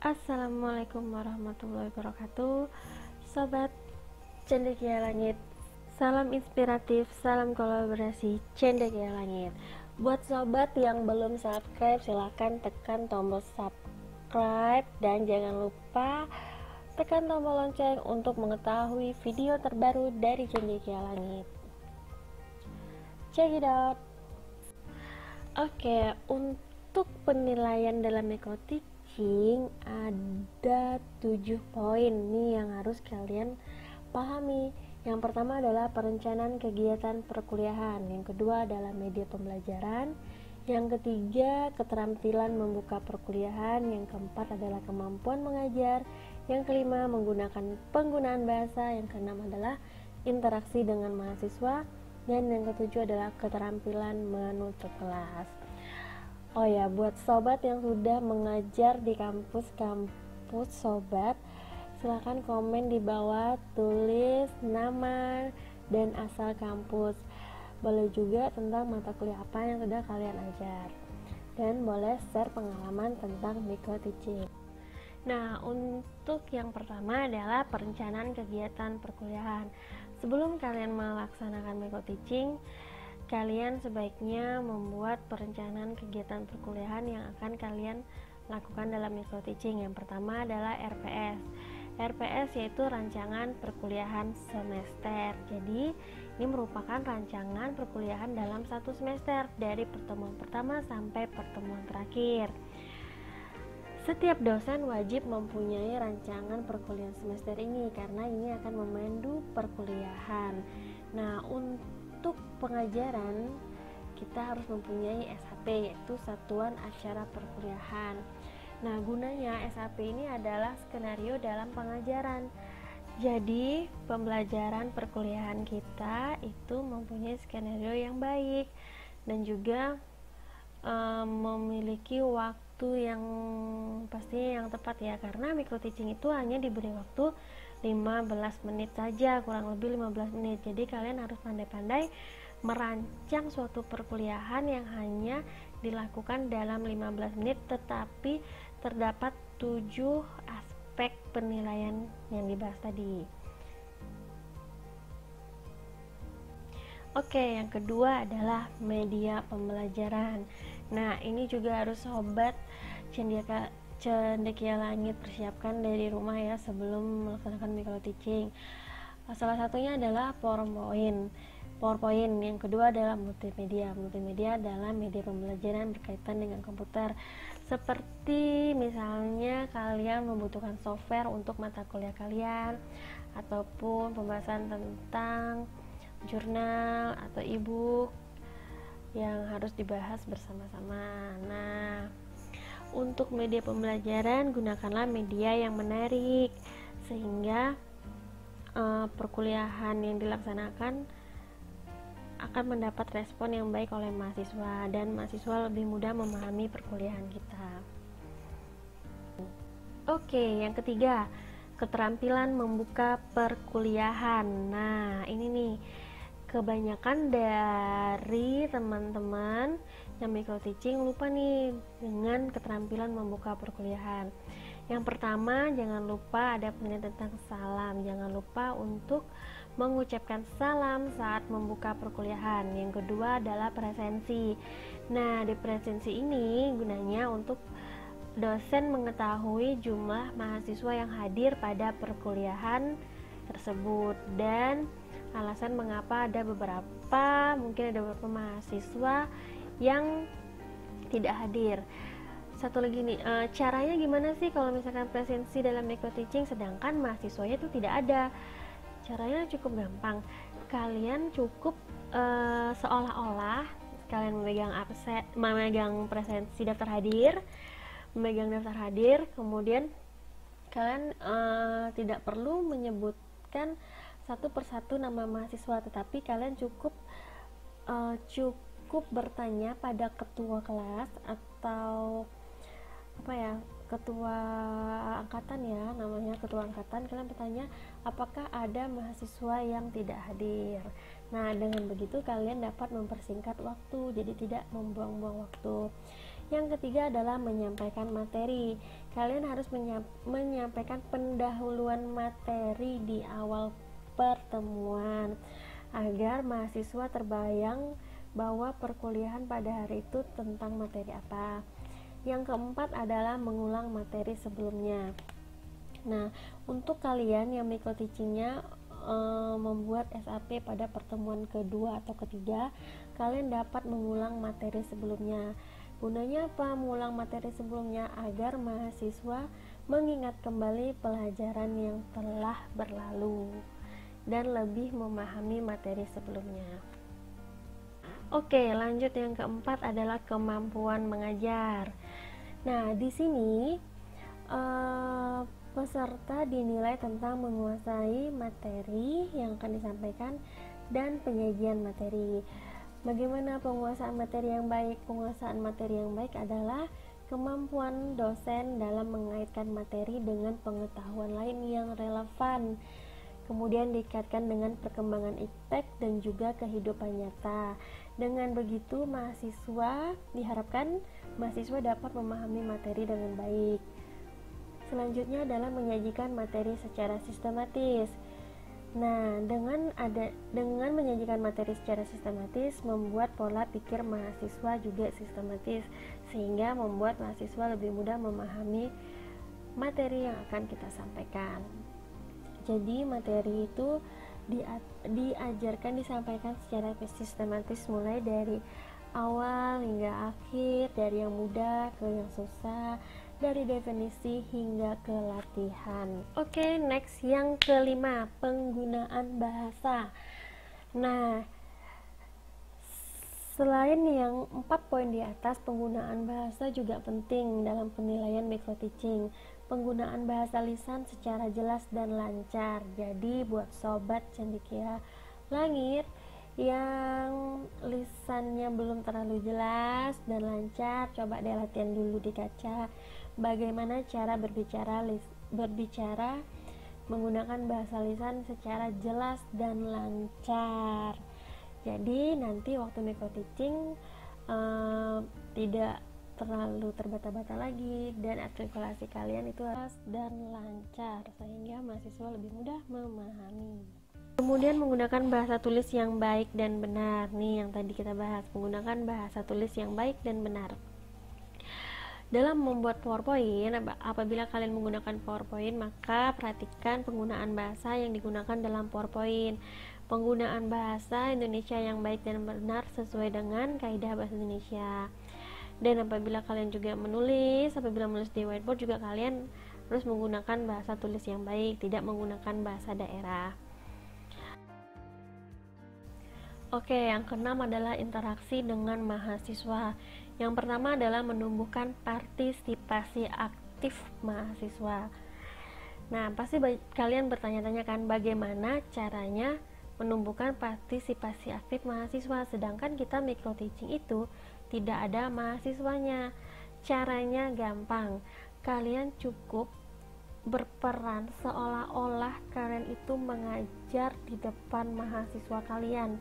Assalamualaikum warahmatullahi wabarakatuh. Sobat Cendekia Langit, salam inspiratif, salam kolaborasi Cendekia Langit. Buat sobat yang belum subscribe, silahkan tekan tombol subscribe dan jangan lupa tekan tombol lonceng untuk mengetahui video terbaru dari Cendekia Langit. Check it out. Oke, untuk penilaian dalam micro-teaching ada 7 poin nih yang harus kalian pahami. Yang pertama adalah perencanaan kegiatan perkuliahan, yang kedua adalah media pembelajaran, yang ketiga keterampilan membuka perkuliahan, yang keempat adalah kemampuan mengajar, yang kelima menggunakan penggunaan bahasa, yang keenam adalah interaksi dengan mahasiswa, dan yang ketujuh adalah keterampilan menutup kelas. Oh ya, buat sobat yang sudah mengajar di kampus sobat, silahkan komen di bawah, tulis nama dan asal kampus. Boleh juga tentang mata kuliah apa yang sudah kalian ajar, dan boleh share pengalaman tentang micro-teaching. Nah, untuk yang pertama adalah perencanaan kegiatan perkuliahan. Sebelum kalian melaksanakan micro-teaching, kalian sebaiknya membuat perencanaan kegiatan perkuliahan yang akan kalian lakukan dalam micro-teaching. Yang pertama adalah RPS. RPS yaitu rancangan perkuliahan semester. Jadi, ini merupakan rancangan perkuliahan dalam satu semester dari pertemuan pertama sampai pertemuan terakhir. Setiap dosen wajib mempunyai rancangan perkuliahan semester ini karena ini akan memandu perkuliahan. Nah, untuk pengajaran kita harus mempunyai SAP, yaitu Satuan Acara Perkuliahan. Nah, gunanya SAP ini adalah skenario dalam pengajaran. Jadi, pembelajaran perkuliahan kita itu mempunyai skenario yang baik dan juga memiliki waktu yang pastinya yang tepat ya, karena micro-teaching itu hanya diberi waktu 15 menit saja, kurang lebih 15 menit. Jadi kalian harus pandai-pandai merancang suatu perkuliahan yang hanya dilakukan dalam 15 menit, tetapi terdapat 7 aspek penilaian yang dibahas tadi. Oke, yang kedua adalah media pembelajaran. Nah, ini juga harus sobat Cendekia Langit persiapkan dari rumah ya sebelum melaksanakan micro-teaching. Salah satunya adalah PowerPoint. Yang kedua adalah multimedia. Multimedia adalah media pembelajaran berkaitan dengan komputer. Seperti misalnya kalian membutuhkan software untuk mata kuliah kalian, ataupun pembahasan tentang jurnal atau e-book yang harus dibahas bersama-sama. Nah, untuk media pembelajaran gunakanlah media yang menarik sehingga perkuliahan yang dilaksanakan akan mendapat respon yang baik oleh mahasiswa dan mahasiswa lebih mudah memahami perkuliahan kita. Oke, yang ketiga, keterampilan membuka perkuliahan. Nah, ini nih kebanyakan dari teman-teman yang micro-teaching lupa nih dengan keterampilan membuka perkuliahan. Yang pertama, jangan lupa ada penilaian tentang salam. Jangan lupa untuk mengucapkan salam saat membuka perkuliahan. Yang kedua adalah presensi. Nah, di presensi ini gunanya untuk dosen mengetahui jumlah mahasiswa yang hadir pada perkuliahan tersebut dan alasan mengapa mungkin ada beberapa mahasiswa yang tidak hadir. Satu lagi nih, caranya gimana sih kalau misalkan presensi dalam micro-teaching sedangkan mahasiswanya itu tidak ada? Caranya cukup gampang. Kalian cukup seolah-olah kalian memegang presensi daftar hadir, kemudian kalian tidak perlu menyebutkan satu persatu nama mahasiswa, tetapi kalian cukup bertanya pada ketua kelas atau ketua angkatan ya, namanya ketua angkatan. Kalian bertanya apakah ada mahasiswa yang tidak hadir. Nah, dengan begitu kalian dapat mempersingkat waktu, jadi tidak membuang-buang waktu. Yang ketiga adalah menyampaikan materi. Kalian harus menyampaikan pendahuluan materi di awal pertemuan agar mahasiswa terbayang bahwa perkuliahan pada hari itu tentang materi apa. Yang keempat adalah mengulang materi sebelumnya. Nah, untuk kalian yang micro-teachingnya membuat SAP pada pertemuan kedua atau ketiga, kalian dapat mengulang materi sebelumnya. Gunanya apa mengulang materi sebelumnya? Agar mahasiswa mengingat kembali pelajaran yang telah berlalu dan lebih memahami materi sebelumnya. Oke, lanjut yang keempat adalah kemampuan mengajar. Nah, di sini peserta dinilai tentang menguasai materi yang akan disampaikan dan penyajian materi. Bagaimana penguasaan materi yang baik? Penguasaan materi yang baik adalah kemampuan dosen dalam mengaitkan materi dengan pengetahuan lain yang relevan, kemudian dikaitkan dengan perkembangan iptek dan juga kehidupan nyata. Dengan begitu, diharapkan mahasiswa dapat memahami materi dengan baik. Selanjutnya adalah menyajikan materi secara sistematis. Nah, dengan menyajikan materi secara sistematis, membuat pola pikir mahasiswa juga sistematis, sehingga membuat mahasiswa lebih mudah memahami materi yang akan kita sampaikan. Jadi, materi itu disampaikan secara sistematis, mulai dari awal hingga akhir, dari yang mudah ke yang susah, dari definisi hingga ke latihan. Oke, next yang kelima, penggunaan bahasa. Nah, selain yang 4 poin di atas, penggunaan bahasa juga penting dalam penilaian micro-teaching. Penggunaan bahasa lisan secara jelas dan lancar. Jadi buat sobat cendekia langit yang lisannya belum terlalu jelas dan lancar, coba deh latihan dulu di kaca bagaimana cara berbicara menggunakan bahasa lisan secara jelas dan lancar. Jadi nanti waktu micro-teaching tidak terlalu terbata-bata lagi dan artikulasi kalian itu jelas dan lancar sehingga mahasiswa lebih mudah memahami. Kemudian menggunakan bahasa tulis yang baik dan benar. Nih yang tadi kita bahas, menggunakan bahasa tulis yang baik dan benar. Dalam membuat PowerPoint, apabila kalian menggunakan PowerPoint, maka perhatikan penggunaan bahasa yang digunakan dalam PowerPoint. Penggunaan bahasa Indonesia yang baik dan benar sesuai dengan kaidah bahasa Indonesia. Dan apabila kalian juga menulis di whiteboard juga kalian harus menggunakan bahasa tulis yang baik, tidak menggunakan bahasa daerah. Oke, yang keenam adalah interaksi dengan mahasiswa. Yang pertama adalah menumbuhkan partisipasi aktif mahasiswa. Nah, pasti kalian bertanya-tanya kan bagaimana caranya menumbuhkan partisipasi aktif mahasiswa, sedangkan kita micro-teaching itu tidak ada mahasiswanya. Caranya gampang, kalian cukup berperan seolah-olah kalian itu mengajar di depan mahasiswa kalian,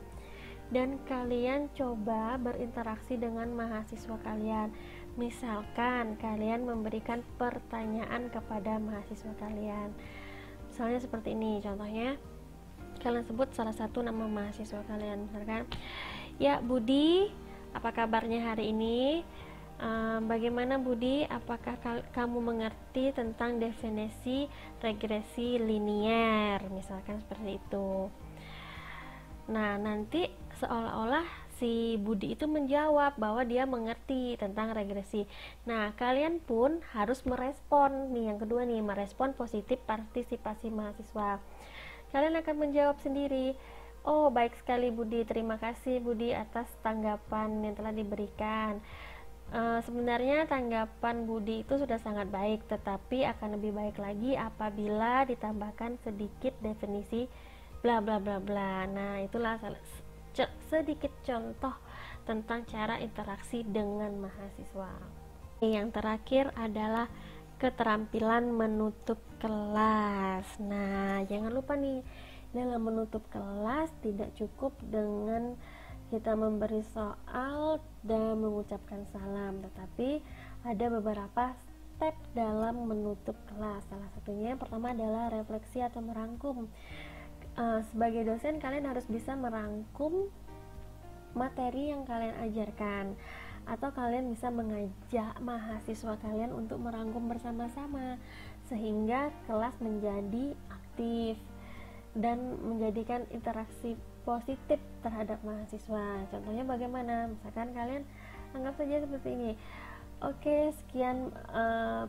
dan kalian coba berinteraksi dengan mahasiswa kalian. Misalkan kalian memberikan pertanyaan kepada mahasiswa kalian, misalnya seperti ini contohnya, kalian sebut salah satu nama mahasiswa kalian, misalkan, ya Budi, apa kabarnya hari ini? Bagaimana Budi, apakah kamu mengerti tentang definisi regresi linier, misalkan seperti itu. Nah, nanti seolah-olah si Budi itu menjawab bahwa dia mengerti tentang regresi. Nah, kalian pun harus merespon nih, yang kedua nih, merespon positif partisipasi mahasiswa. Kalian akan menjawab sendiri, oh baik sekali Budi, terima kasih Budi atas tanggapan yang telah diberikan. Sebenarnya tanggapan Budi itu sudah sangat baik, tetapi akan lebih baik lagi apabila ditambahkan sedikit definisi bla bla bla bla. Nah, itulah sedikit contoh tentang cara interaksi dengan mahasiswa. Yang terakhir adalah keterampilan menutup kelas. Nah, jangan lupa nih, dalam menutup kelas tidak cukup dengan kita memberi soal dan mengucapkan salam, tetapi ada beberapa step dalam menutup kelas. Salah satunya yang pertama adalah refleksi atau merangkum. Sebagai dosen, kalian harus bisa merangkum materi yang kalian ajarkan, atau kalian bisa mengajak mahasiswa kalian untuk merangkum bersama-sama sehingga kelas menjadi aktif dan menjadikan interaksi positif terhadap mahasiswa. Contohnya bagaimana? Misalkan kalian anggap saja seperti ini. Oke, sekian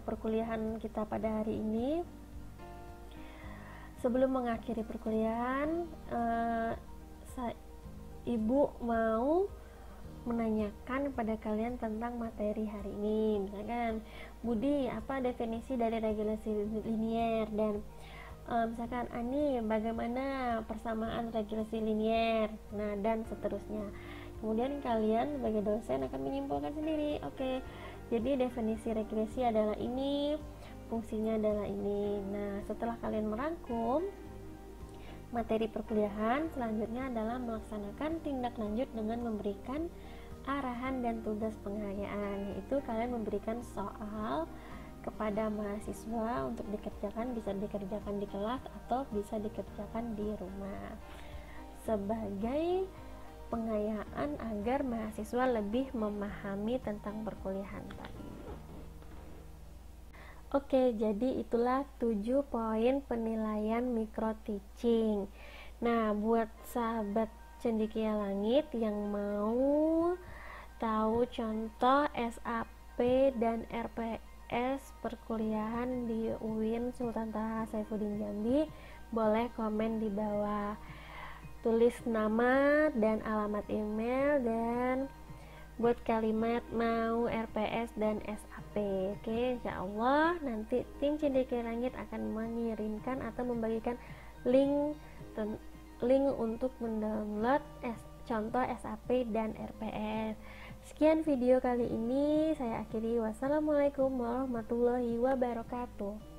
perkuliahan kita pada hari ini. Sebelum mengakhiri perkuliahan, Ibu mau menanyakan kepada kalian tentang materi hari ini. Misalkan, Budi, apa definisi dari regulasi linier? Dan misalkan, Ani, bagaimana persamaan regulasi linier? Nah, dan seterusnya. Kemudian kalian sebagai dosen akan menyimpulkan sendiri. Oke, jadi definisi regresi adalah ini, fungsinya adalah ini. Nah, setelah kalian merangkum materi perkuliahan, selanjutnya adalah melaksanakan tindak lanjut dengan memberikan arahan dan tugas penghayaan, yaitu kalian memberikan soal kepada mahasiswa untuk dikerjakan, bisa dikerjakan di kelas atau bisa dikerjakan di rumah, sebagai penghayaan agar mahasiswa lebih memahami tentang perkuliahan tadi. Oke, jadi itulah 7 poin penilaian micro teaching. Nah, buat sahabat Cendekia Langit yang mau tahu contoh SAP dan RPS perkuliahan di UIN Sultan Taha Saifuddin Jambi, boleh komen di bawah. Tulis nama dan alamat email, dan buat kalimat mau RPS dan SAP. Oke, insya Allah nanti tim Cendekia Langit akan mengirimkan atau membagikan link untuk mendownload contoh SAP dan RPS. Sekian video kali ini, saya akhiri. Wassalamualaikum warahmatullahi wabarakatuh.